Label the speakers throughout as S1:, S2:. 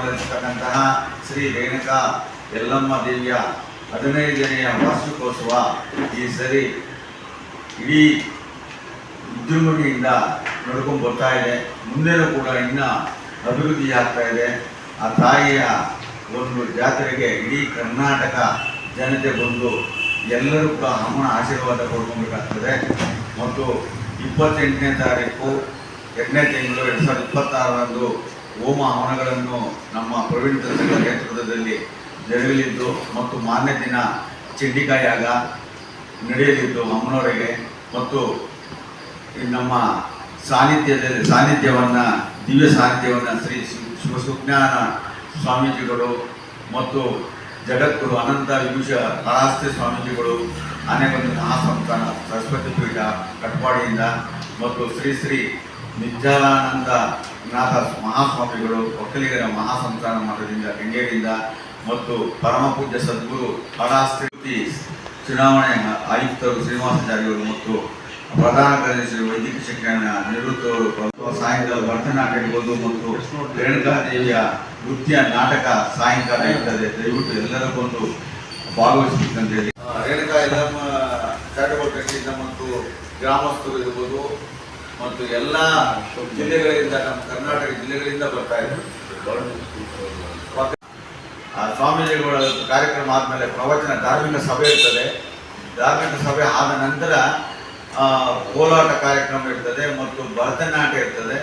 S1: ಮಾಡಿರ್ತಕ್ಕಂತಹ ಶ್ರೀ ರೇಣುಕಾ ಯಲ್ಲಮ್ಮ ದೇವಿಯ 15ನೇ ವಾರ್ಷಿಕೋತ್ಸವ ಈ ಸರಿ ಇಡೀ ವಿಜೃಂಭಣೆಯಿಂದ ನಡ್ಕೊಂಡು ಬರ್ತಾ ಇದೆ. ಮುಂದೆನೂ ಕೂಡ ಇನ್ನೂ ಅಭಿವೃದ್ಧಿ ಆಗ್ತಾ ಇದೆ. ಆ ತಾಯಿಯ ಒಂದು ಜಾತ್ರೆಗೆ ಇಡೀ ಕರ್ನಾಟಕ ಜನತೆ ಬಂದು ಎಲ್ಲರೂ ಕೂಡ ಅಮ್ಮನ ಆಶೀರ್ವಾದ ಪಡ್ಕೊಬೇಕಾಗ್ತದೆ. ಮತ್ತು 28ನೇ ತಾರೀಕು 2ನೇ ತಿಂಗಳು 2026ರಂದು ಹೋಮ ಹವನಗಳನ್ನು ನಮ್ಮ ಪ್ರವೀಣ್ ತಂತ್ರಗಳ ನೇತೃತ್ವದಲ್ಲಿ ಜರುಗಲಿದ್ದು ಮತ್ತು ಮಾರನೇ ದಿನ ಚಂಡಿಕಾಯಾಗ ನಡೆಯಲಿದ್ದು ಅಮ್ಮನವರಿಗೆ. ಮತ್ತು ನಮ್ಮ ಸಾನ್ನಿಧ್ಯವನ್ನು ದಿವ್ಯ ಸಾನ್ನಿಧ್ಯವನ್ನು ಶ್ರೀ ಶಿವಸುಜ್ಞಾನ ಸ್ವಾಮೀಜಿಗಳು ಮತ್ತು ಜಗದ್ಗುರು ಅನಂತ ವಿಭೂಷ ಕಾಳಹಸ್ತಿ ಸ್ವಾಮೀಜಿಗಳು, ಆನೆಗೊಂದು ಮಹಾಸಂಸ್ಥಾನ ಸರಸ್ವತಿ ಪೀಠ ಕಟ್ಪಾಡಿಯಿಂದ ಮತ್ತು ಶ್ರೀ ಶ್ರೀ ನಿರ್ಜಲಾನಂದ ನಾಥ ಮಹಾಸ್ವಾಮಿಗಳು ಒಕ್ಕಲಿಗರ ಮಹಾಸಂಸ್ಥಾನ ಮಠದಿಂದ ಕೆಂಗೇರಿಯಿಂದ ಮತ್ತು ಪರಮ ಪೂಜ್ಯ ಸದ್ಗುರು ಕಾಳಹಸ್ತಿ ಚುನಾವಣೆ ಆಯುಕ್ತರು ಶ್ರೀನಿವಾಸಾಚಾರ್ಯರು ಮತ್ತು ಪ್ರಧಾನ ಕಾರ್ಯದರ್ಶಿ ವೈದ್ಯಕೀಯ ಶಿಕ್ಷಣ ನಿವೃತ್ತವರು ಸಾಯಂಕಾಲ ಭರತನಾಟ್ಯ ಇರ್ಬೋದು ಮತ್ತು ರೇಣುಕಾ ದೇವಿಯ ನೃತ್ಯ ನಾಟಕ ಸಾಯಂಕಾಲ ಇರ್ತದೆ. ದಯವಿಟ್ಟು ಎಲ್ಲರೂ ಬಂದು ಭಾಗವಹಿಸಬೇಕಂತೇಳಿ ರೇಣುಕಾ ಯಲ್ಲಮ್ಮ ಚಾರಿಟಬಲ್ ಟ್ರಸ್ಟಿಂದ ಮತ್ತು ಗ್ರಾಮಸ್ಥರು ಇರ್ಬೋದು ಮತ್ತು ಎಲ್ಲ ಜಿಲ್ಲೆಗಳಿಂದ ನಮ್ಮ ಕರ್ನಾಟಕ ಜಿಲ್ಲೆಗಳಿಂದ ಬರ್ತಾ ಇದ್ದಾರೆ. ಸ್ವಾಮೀಜಿಗಳ ಕಾರ್ಯಕ್ರಮ ಆದಮೇಲೆ ಪ್ರವಚನ ಧಾರ್ಮಿಕ ಸಭೆ ಇರ್ತದೆ. ಧಾರ್ಮಿಕ ಸಭೆ ಆದ ನಂತರ ಕೋಲಾಟ ಕಾರ್ಯಕ್ರಮ ಇರ್ತದೆ ಮತ್ತು ಭರತನಾಟ್ಯ ಇರ್ತದೆ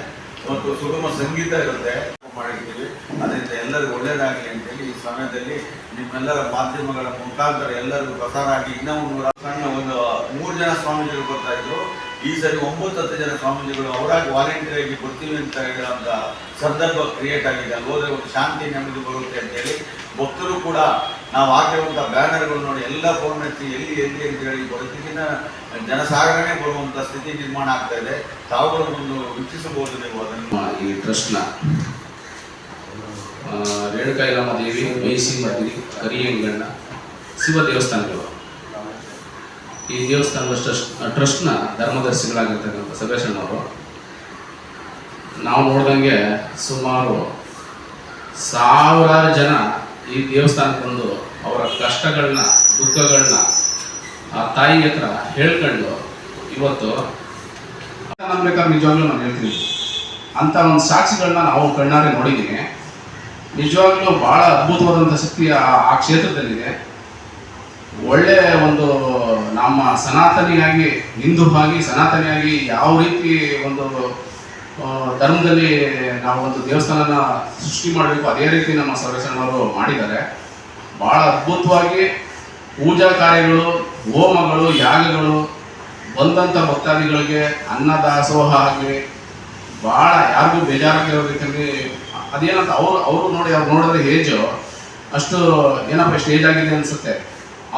S1: ಮತ್ತು ಸುಗಮ ಸಂಗೀತ ಇರುತ್ತೆ ಮಾಡಿರ್ತೀವಿ. ಅದರಿಂದ ಎಲ್ಲರಿಗೂ ಒಳ್ಳೆಯದಾಗಲಿ ಅಂತೇಳಿ ಈ ಸಮಯದಲ್ಲಿ ನಿಮ್ಮೆಲ್ಲರ ಮಾಧ್ಯಮಗಳ ಮುಖಾಂತರ ಎಲ್ಲರಿಗೂ ಪ್ರಸಾರ ಆಗಿ ಇನ್ನೂ ಒಂದು 3 ಜನ ಸ್ವಾಮೀಜಿಗಳು ಬರ್ತಾ ಇದ್ರು. ಈ ಸರಿ 9-10 ಜನ ಸ್ವಾಮೀಜಿಗಳು ಅವರಾಗಿ ವಾಲಂಟಿಯರ್ ಆಗಿ ಬರ್ತೀವಿ ಅಂತ ಹೇಳುವಂಥ ಸಂದರ್ಭ ಕ್ರಿಯೇಟ್ ಆಗಿದೆ. ಅಲ್ಲಿ ಹೋದರೆ ಒಂದು ಶಾಂತಿ ನೆಮ್ಮದಿ ಬರುತ್ತೆ ಅಂತೇಳಿ ಭಕ್ತರು ಕೂಡ ನಾವು ಹಾಕಿರುವಂಥ ಬ್ಯಾನರ್ಗಳು ನೋಡಿ ಎಲ್ಲ ಫೋನ್ ಹಚ್ಚಿ ಎಲ್ಲಿ ಅಂತ ಹೇಳಿ ಬರೋದಕ್ಕಿಂತ ಜನಸಾಗರಣೆ ಬರುವಂಥ ಸ್ಥಿತಿ ನಿರ್ಮಾಣ ಆಗ್ತಾ ಇದೆ. ತಾವುಗಳು ಒಂದು ವೀಕ್ಷಿಸಬಹುದು ನೀವು ಅದನ್ನು.
S2: ಈ ಟ್ರಸ್ಟ್ನ ರೇಣುಕಾ ಯಲ್ಲಮ್ಮ ದೇವಿ ಮೈಸಿ ಮದ್ದಿರಿ ಕರಿಯಂಗಣ್ಣ ಶಿವ ದೇವಸ್ಥಾನಗಳು, ಈ ದೇವಸ್ಥಾನದ ಟ್ರಸ್ಟ್ನ ಧರ್ಮದರ್ಶಿಗಳಾಗಿರ್ತಕ್ಕಂಥ ಸಭೇಶಣ್ಣವರು ನಾವು ನೋಡ್ದಂಗೆ ಸುಮಾರು 1000 ಜನ ಈ ದೇವಸ್ಥಾನಕ್ಕೆ ಬಂದು ಅವರ ಕಷ್ಟಗಳನ್ನ ದುಃಖಗಳನ್ನ ಆ ತಾಯಿ ಹತ್ರ ಹೇಳ್ಕೊಂಡು ಇವತ್ತು ನಂಬೇಕಾದ್ರೆ ನಿಜವಾಗ್ಲೂ ನಾನು ಹೇಳ್ತೀನಿ ಅಂಥ ಒಂದು ಸಾಕ್ಷಿಗಳನ್ನ ನಾವು ಕಣ್ಣಾರೆ ನೋಡಿದ್ದೀನಿ. ನಿಜವಾಗ್ಲೂ ಭಾಳ ಅದ್ಭುತವಾದಂಥ ಶಕ್ತಿ ಆ ಕ್ಷೇತ್ರದಲ್ಲಿದೆ. ಒಳ್ಳೆ ಒಂದು ನಮ್ಮ ಸನಾತನಿಯಾಗಿ ಹಿಂದೂವಾಗಿ ಸನಾತನಿಯಾಗಿ ಯಾವ ರೀತಿ ಒಂದು ಧರ್ಮದಲ್ಲಿ ನಾವು ಒಂದು ದೇವಸ್ಥಾನನ ಸೃಷ್ಟಿ ಮಾಡಬೇಕು ಅದೇ ರೀತಿ ನಮ್ಮ ಸರ್ವೇಶ್ವರನವರು ಮಾಡಿದ್ದಾರೆ. ಭಾಳ ಅದ್ಭುತವಾಗಿ ಪೂಜಾ ಕಾರ್ಯಗಳು, ಹೋಮಗಳು, ಯಾಗಗಳು, ಬಂದಂಥ ಭಕ್ತಾದಿಗಳಿಗೆ ಅನ್ನದಾಸೋಹ ಆಗಲಿ ಭಾಳ ಯಾರಿಗೂ ಬೇಜಾರಾಗಿರೋ ರೀತಿಯಲ್ಲಿ ಅದೇನಂತ ಅವರು ನೋಡಿದ್ರೆ ಏಜು ಅಷ್ಟು ಏನಪ್ಪ ಸ್ಟೇಜ್ ಆಗಿದೆ ಅನಿಸುತ್ತೆ.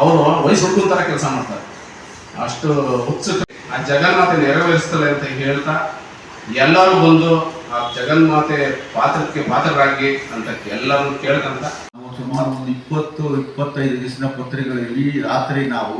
S2: ಅವರು ವಯಸ್ಸು ಹುಡುಗನ ಥರ ಕೆಲಸ ಮಾಡ್ತಾರೆ. ಅಷ್ಟು ಉತ್ಸುಕ ಆ ಜಗನ್ಮಾತೆ ನೆರವೇರಿಸ್ತಾರೆ ಅಂತ ಹೇಳ್ತಾ ಎಲ್ಲರೂ ಬಂದು ಆ ಜಗನ್ಮಾತೆ ಪಾತ್ರಕ್ಕೆ ಪಾತ್ರರಾಗಿ ಅಂತ ಎಲ್ಲರೂ ಕೇಳ್ಕಂತ
S1: ಸುಮಾರು ಒಂದು 20-25 ದಿವಸದ ಪತ್ರಿಕೆಗಳು ಈ ರಾತ್ರಿ ನಾವು